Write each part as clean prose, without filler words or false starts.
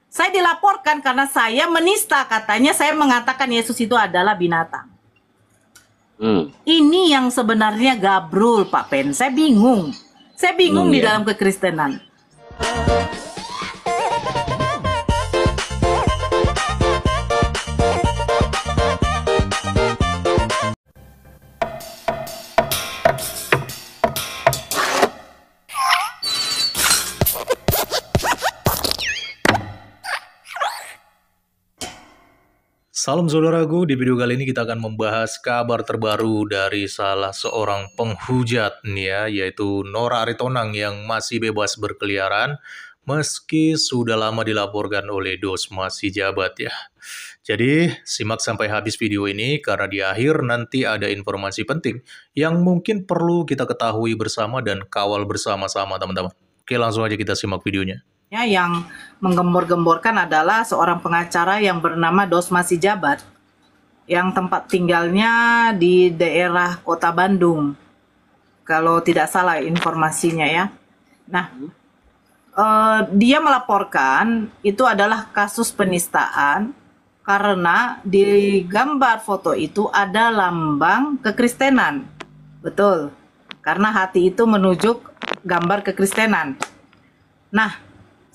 Saya dilaporkan karena saya menista, katanya saya mengatakan Yesus itu adalah binatang. Ini yang sebenarnya gabrul, Pak Pen. Saya bingung. Saya bingung di dalam kekristenan. Salam saudaraku, di video kali ini kita akan membahas kabar terbaru dari salah seorang penghujat nih ya, yaitu Nora Aritonang yang masih bebas berkeliaran meski sudah lama dilaporkan oleh Dosma si Jabat ya. Jadi simak sampai habis video ini karena di akhir nanti ada informasi penting yang mungkin perlu kita ketahui bersama dan kawal bersama-sama teman-teman. Oke, langsung aja kita simak videonya. Ya, yang menggembor-gemborkan adalah seorang pengacara yang bernama Dosma si Jabat, yang tempat tinggalnya di daerah Kota Bandung, kalau tidak salah informasinya ya. Nah, dia melaporkan itu adalah kasus penistaan karena di gambar foto itu ada lambang kekristenan. Betul, karena hati itu menunjuk gambar kekristenan. Nah,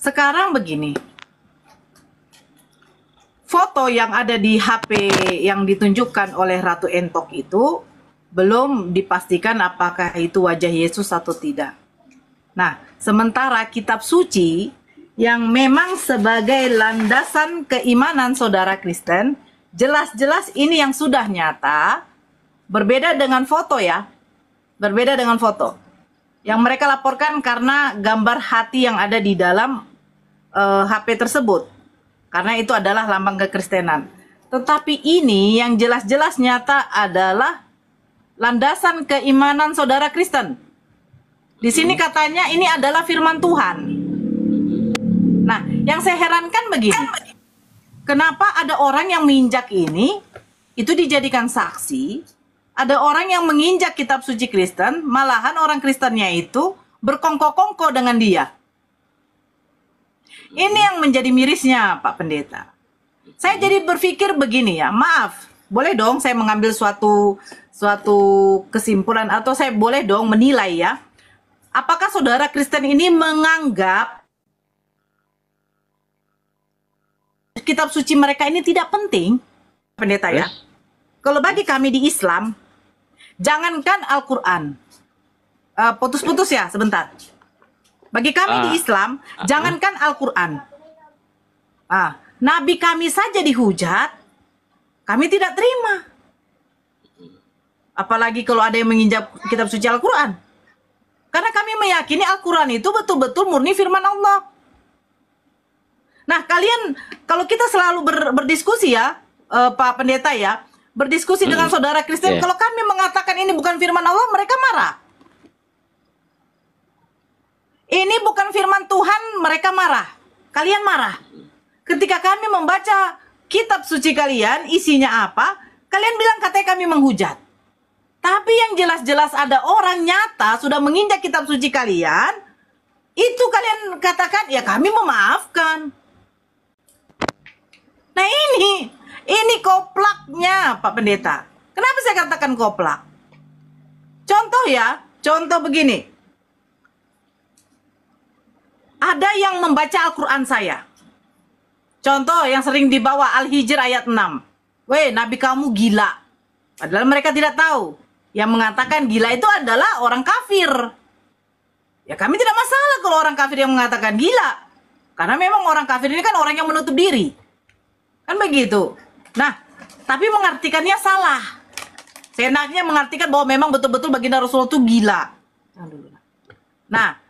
sekarang begini, foto yang ada di HP yang ditunjukkan oleh Ratu Entok itu belum dipastikan apakah itu wajah Yesus atau tidak. Nah, sementara kitab suci yang memang sebagai landasan keimanan saudara Kristen, jelas-jelas ini yang sudah nyata, berbeda dengan foto ya, berbeda dengan foto. Yang mereka laporkan karena gambar hati yang ada di dalam HP tersebut, karena itu adalah lambang kekristenan. Tetapi ini yang jelas-jelas nyata adalah landasan keimanan saudara Kristen. Di sini katanya ini adalah firman Tuhan. Nah, yang saya herankan begini, kenapa ada orang yang menginjak ini, itu dijadikan saksi, ada orang yang menginjak kitab suci Kristen, malahan orang Kristennya itu berkongko-kongko dengan dia. Ini yang menjadi mirisnya, Pak Pendeta. Saya jadi berpikir begini ya, maaf, boleh dong saya mengambil suatu kesimpulan atau saya boleh dong menilai ya. Apakah saudara Kristen ini menganggap kitab suci mereka ini tidak penting, Pendeta ya? Kalau bagi kami di Islam, jangankan Al-Quran, putus-putus ya sebentar. Bagi kami di Islam, jangankan Al-Quran. Nabi kami saja dihujat, kami tidak terima. Apalagi kalau ada yang menginjak kitab suci Al-Quran. Karena kami meyakini Al-Quran itu betul-betul murni firman Allah. Nah, kalian, kalau kita selalu berdiskusi ya, Pak Pendeta ya, berdiskusi dengan saudara Kristen, kalau kami mengatakan ini bukan firman Allah, mereka marah. Ini bukan firman Tuhan, mereka marah. Kalian marah. Ketika kami membaca kitab suci kalian, isinya apa? Kalian bilang katanya kami menghujat. Tapi yang jelas-jelas ada orang nyata sudah menginjak kitab suci kalian, itu kalian katakan, ya kami memaafkan. Nah ini koplaknya Pak Pendeta. Kenapa saya katakan koplak? Contoh ya, contoh begini. Ada yang membaca Al-Quran saya. Contoh yang sering dibawa Al-Hijr ayat 6. Weh, Nabi kamu gila. Padahal mereka tidak tahu. Yang mengatakan gila itu adalah orang kafir. Ya kami tidak masalah kalau orang kafir yang mengatakan gila. Karena memang orang kafir ini kan orang yang menutup diri. Kan begitu. Nah, tapi mengartikannya salah. Seenaknya mengartikan bahwa memang betul-betul baginda Rasulullah itu gila. Nah,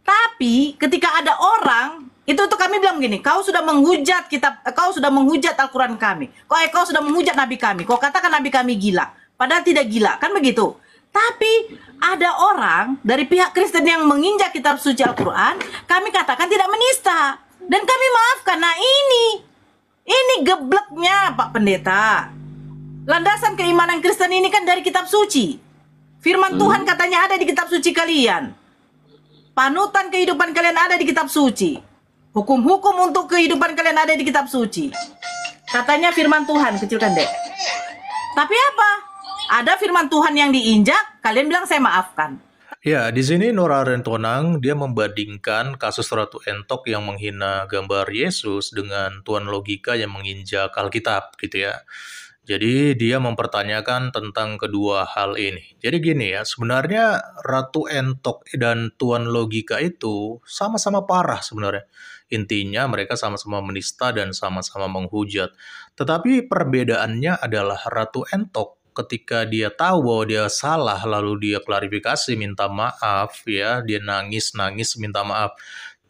tapi ketika ada orang, itu tuh kami bilang gini, kau sudah menghujat kau sudah menghujat Al-Quran kami. Kau sudah menghujat Nabi kami. Kau katakan Nabi kami gila. Padahal tidak gila, kan begitu. Tapi ada orang dari pihak Kristen yang menginjak kitab suci Al-Quran, kami katakan tidak menista. Dan kami maafkan. Nah ini gebleknya Pak Pendeta. Landasan keimanan Kristen ini kan dari kitab suci. Firman Tuhan katanya ada di kitab suci kalian. Panutan kehidupan kalian ada di kitab suci. Hukum-hukum untuk kehidupan kalian ada di kitab suci. Katanya firman Tuhan, kecilkan dek. Tapi apa? Ada firman Tuhan yang diinjak, kalian bilang saya maafkan. Ya, di sini Nora Rentonang dia membandingkan kasus Ratu Entok yang menghina gambar Yesus dengan Tuan Logika yang menginjak Alkitab gitu ya. Jadi dia mempertanyakan tentang kedua hal ini. Jadi gini ya, sebenarnya Ratu Entok dan Tuan Logika itu sama-sama parah sebenarnya. Intinya mereka sama-sama menista dan sama-sama menghujat. Tetapi perbedaannya adalah Ratu Entok ketika dia tahu bahwa dia salah, lalu dia klarifikasi, minta maaf ya, dia nangis-nangis minta maaf.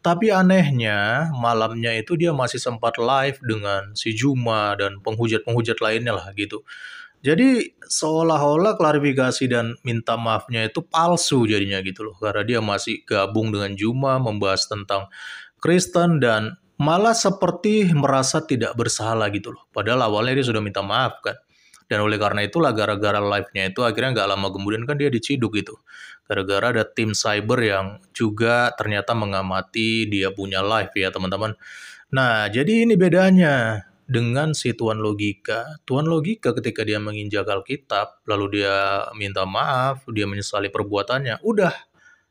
Tapi anehnya, malamnya itu dia masih sempat live dengan si Juma dan penghujat-penghujat lainnya lah gitu. Jadi seolah-olah klarifikasi dan minta maafnya itu palsu jadinya gitu loh. Karena dia masih gabung dengan Juma, membahas tentang Kristen dan malah seperti merasa tidak bersalah gitu loh. Padahal awalnya dia sudah minta maaf kan. Dan oleh karena itulah gara-gara live-nya itu akhirnya nggak lama kemudian kan dia diciduk gitu. Gara-gara ada tim cyber yang juga ternyata mengamati dia punya live ya teman-teman. Nah, jadi ini bedanya dengan si Tuan Logika. Tuan Logika ketika dia menginjak Alkitab, lalu dia minta maaf, dia menyesali perbuatannya, udah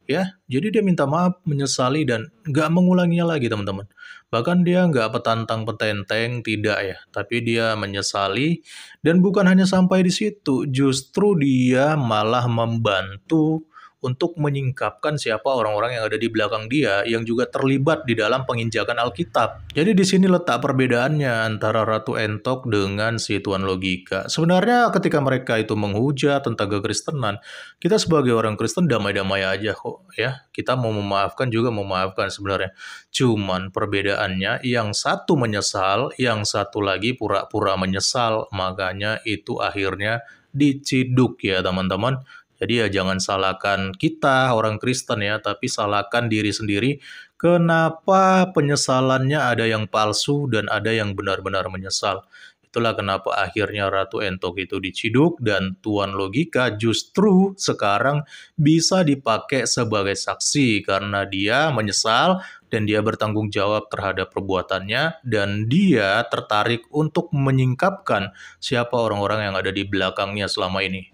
ya. Jadi dia minta maaf, menyesali dan nggak mengulanginya lagi teman-teman. Bahkan dia nggak petantang petenteng, tidak ya. Tapi dia menyesali dan bukan hanya sampai di situ, justru dia malah membantu untuk menyingkapkan siapa orang-orang yang ada di belakang dia yang juga terlibat di dalam penginjakan Alkitab. Jadi di sini letak perbedaannya antara Ratu Entok dengan si Tuan Logika. Sebenarnya ketika mereka itu menghujat tentang kekristenan, kita sebagai orang Kristen damai-damai aja kok ya. Kita mau memaafkan juga memaafkan sebenarnya. Cuman perbedaannya yang satu menyesal, yang satu lagi pura-pura menyesal. Makanya itu akhirnya diciduk ya teman-teman. Jadi ya jangan salahkan kita orang Kristen ya, tapi salahkan diri sendiri. Kenapa penyesalannya ada yang palsu dan ada yang benar-benar menyesal. Itulah kenapa akhirnya Ratu Entok itu diciduk dan Tuan Logika justru sekarang bisa dipakai sebagai saksi karena dia menyesal dan dia bertanggung jawab terhadap perbuatannya dan dia tertarik untuk menyingkapkan siapa orang-orang yang ada di belakangnya selama ini.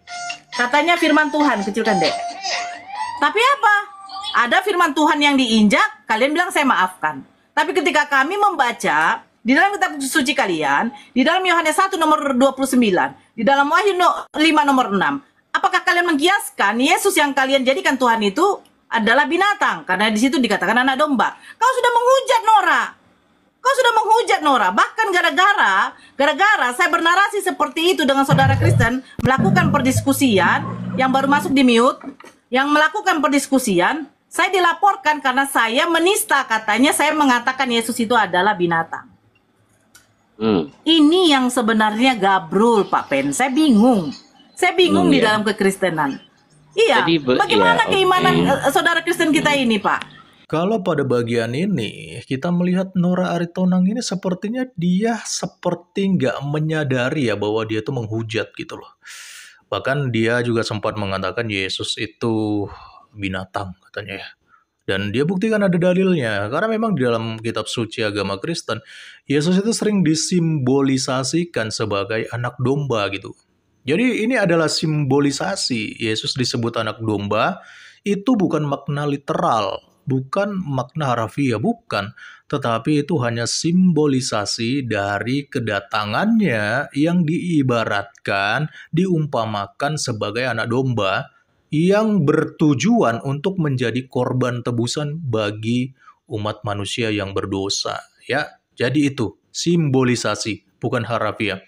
Katanya firman Tuhan, kecilkan dek. Tapi apa? Ada firman Tuhan yang diinjak, kalian bilang saya maafkan. Tapi ketika kami membaca di dalam kitab suci kalian, di dalam Yohanes 1 nomor 29, di dalam Wahyu 5 nomor 6, apakah kalian mengkiaskan Yesus yang kalian jadikan Tuhan itu adalah binatang? Karena di situ dikatakan anak domba. Kau sudah menghujat Nora. Kau sudah menghujat Nora. Bahkan gara-gara saya bernarasi seperti itu dengan saudara Kristen, melakukan perdiskusian, yang baru masuk di mute, yang melakukan perdiskusian, saya dilaporkan karena saya menista, katanya saya mengatakan Yesus itu adalah binatang. Ini yang sebenarnya gabrul Pak Pen. Saya bingung. Saya bingung di dalam kekristenan. Iya, Jadi, bagaimana ya, keimanan saudara Kristen kita ini Pak? Kalau pada bagian ini, kita melihat Nora Aritonang ini sepertinya dia seperti nggak menyadari ya bahwa dia tuh menghujat gitu loh. Bahkan dia juga sempat mengatakan Yesus itu binatang katanya ya. Dan dia buktikan ada dalilnya. Karena memang di dalam kitab suci agama Kristen, Yesus itu sering disimbolisasikan sebagai anak domba gitu. Jadi ini adalah simbolisasi. Yesus disebut anak domba, itu bukan makna literal. Bukan makna harafiah, bukan. Tetapi itu hanya simbolisasi dari kedatangannya yang diibaratkan, diumpamakan sebagai anak domba yang bertujuan untuk menjadi korban tebusan bagi umat manusia yang berdosa. Ya, jadi itu simbolisasi, bukan harafiah.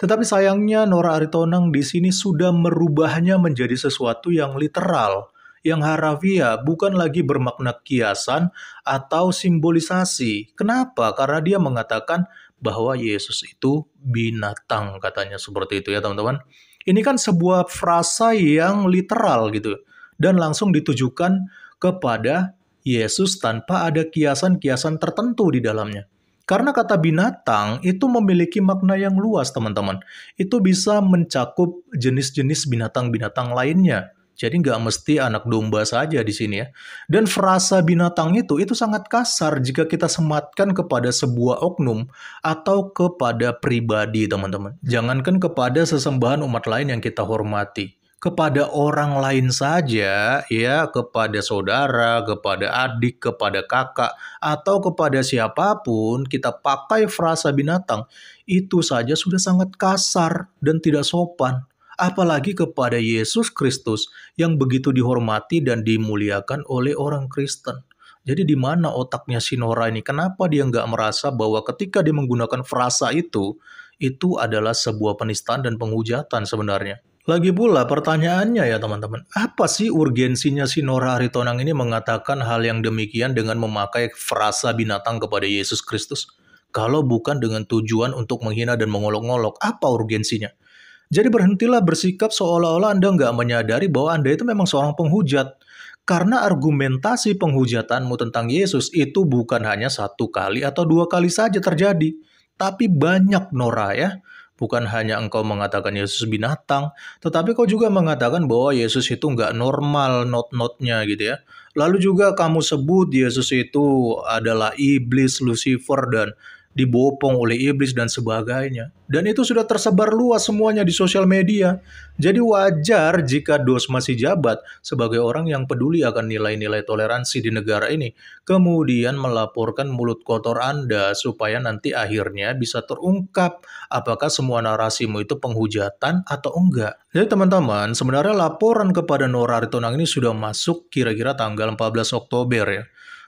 Tetapi sayangnya Nora Aritonang di sini sudah merubahnya menjadi sesuatu yang literal. Yang harafiah bukan lagi bermakna kiasan atau simbolisasi. Kenapa? Karena dia mengatakan bahwa Yesus itu binatang, katanya seperti itu ya teman-teman. Ini kan sebuah frasa yang literal gitu. Dan langsung ditujukan kepada Yesus tanpa ada kiasan-kiasan tertentu di dalamnya. Karena kata binatang itu memiliki makna yang luas teman-teman. Itu bisa mencakup jenis-jenis binatang-binatang lainnya. Jadi nggak mesti anak domba saja di sini ya. Dan frasa binatang itu sangat kasar jika kita sematkan kepada sebuah oknum atau kepada pribadi, teman-teman. Jangankan kepada sesembahan umat lain yang kita hormati. Kepada orang lain saja, ya, kepada saudara, kepada adik, kepada kakak, atau kepada siapapun, kita pakai frasa binatang, itu saja sudah sangat kasar dan tidak sopan. Apalagi kepada Yesus Kristus yang begitu dihormati dan dimuliakan oleh orang Kristen. Jadi di mana otaknya si Nora ini? Kenapa dia nggak merasa bahwa ketika dia menggunakan frasa itu adalah sebuah penistaan dan penghujatan sebenarnya? Lagi pula pertanyaannya ya teman-teman, apa sih urgensinya si Nora Aritonang ini mengatakan hal yang demikian dengan memakai frasa binatang kepada Yesus Kristus? Kalau bukan dengan tujuan untuk menghina dan mengolok-ngolok, apa urgensinya? Jadi berhentilah bersikap seolah-olah Anda nggak menyadari bahwa Anda itu memang seorang penghujat. Karena argumentasi penghujatanmu tentang Yesus itu bukan hanya 1 kali atau 2 kali saja terjadi. Tapi banyak, Nora, ya. Bukan hanya engkau mengatakan Yesus binatang, tetapi kau juga mengatakan bahwa Yesus itu nggak normal not-notnya gitu ya. Lalu juga kamu sebut Yesus itu adalah iblis, Lucifer, dan dibopong oleh iblis dan sebagainya. Dan itu sudah tersebar luas semuanya di sosial media. Jadi wajar jika Dos masih jabat sebagai orang yang peduli akan nilai-nilai toleransi di negara ini, kemudian melaporkan mulut kotor Anda supaya nanti akhirnya bisa terungkap apakah semua narasimu itu penghujatan atau enggak. Jadi teman-teman, sebenarnya laporan kepada Nora Aritonang ini sudah masuk kira-kira tanggal 14 Oktober ya.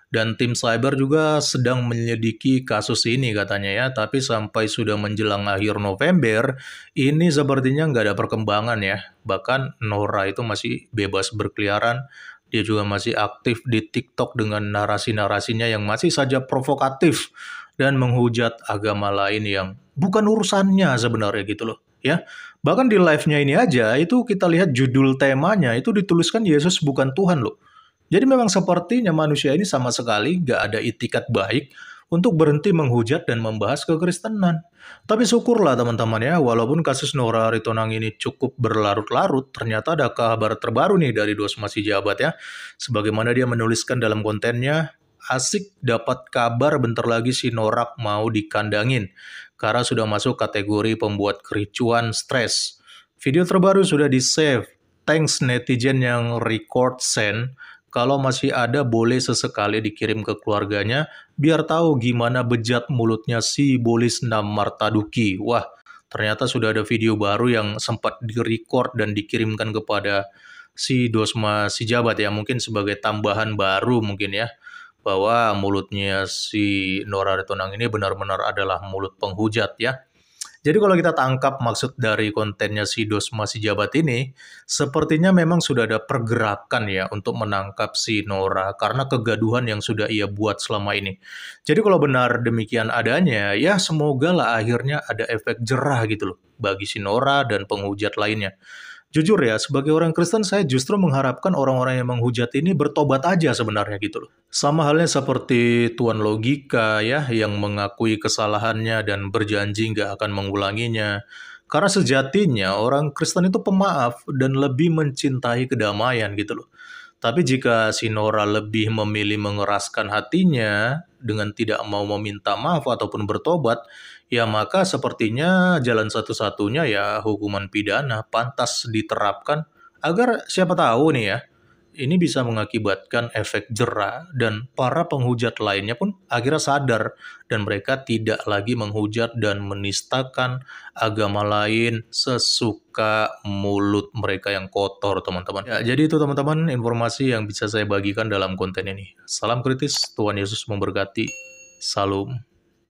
Dan tim cyber juga sedang menyelidiki kasus ini katanya ya, tapi sampai sudah menjelang akhir November, ini sepertinya nggak ada perkembangan ya. Bahkan Nora itu masih bebas berkeliaran, dia juga masih aktif di TikTok dengan narasi-narasinya yang masih saja provokatif dan menghujat agama lain yang bukan urusannya sebenarnya gitu loh. Ya, bahkan di live-nya ini aja, itu kita lihat judul temanya, itu dituliskan Yesus bukan Tuhan loh. Jadi memang sepertinya manusia ini sama sekali gak ada itikat baik untuk berhenti menghujat dan membahas kekristenan. Tapi syukurlah teman-teman ya, walaupun kasus Nora Aritonang ini cukup berlarut-larut, ternyata ada kabar terbaru nih dari Dos Masih Jabat ya. Sebagaimana dia menuliskan dalam kontennya, asik dapat kabar bentar lagi si Norak mau dikandangin, karena sudah masuk kategori pembuat kericuan stres. Video terbaru sudah di-save. Thanks netizen yang record send. Kalau masih ada boleh sesekali dikirim ke keluarganya, biar tahu gimana bejat mulutnya si Bolis Martaduki. Wah, ternyata sudah ada video baru yang sempat direcord dan dikirimkan kepada si Dosma si Jabat ya, mungkin sebagai tambahan baru mungkin ya, bahwa mulutnya si Nora Aritonang ini benar-benar adalah mulut penghujat ya. Jadi kalau kita tangkap maksud dari kontennya si Dos Masih Jabat ini, sepertinya memang sudah ada pergerakan ya untuk menangkap si Nora karena kegaduhan yang sudah ia buat selama ini. Jadi kalau benar demikian adanya, ya semoga lah akhirnya ada efek jerah gitu loh bagi si Nora dan penghujat lainnya. Jujur ya, sebagai orang Kristen saya justru mengharapkan orang-orang yang menghujat ini bertobat aja sebenarnya gitu loh. Sama halnya seperti Tuan Logika ya, yang mengakui kesalahannya dan berjanji nggak akan mengulanginya. Karena sejatinya orang Kristen itu pemaaf dan lebih mencintai kedamaian gitu loh. Tapi jika si Nora lebih memilih mengeraskan hatinya dengan tidak mau meminta maaf ataupun bertobat, ya maka sepertinya jalan satu-satunya ya hukuman pidana pantas diterapkan agar siapa tahu nih ya, ini bisa mengakibatkan efek jera dan para penghujat lainnya pun akhirnya sadar dan mereka tidak lagi menghujat dan menistakan agama lain sesuka mulut mereka yang kotor teman-teman. Ya, jadi itu teman-teman informasi yang bisa saya bagikan dalam konten ini. Salam kritis, Tuhan Yesus memberkati. Salam.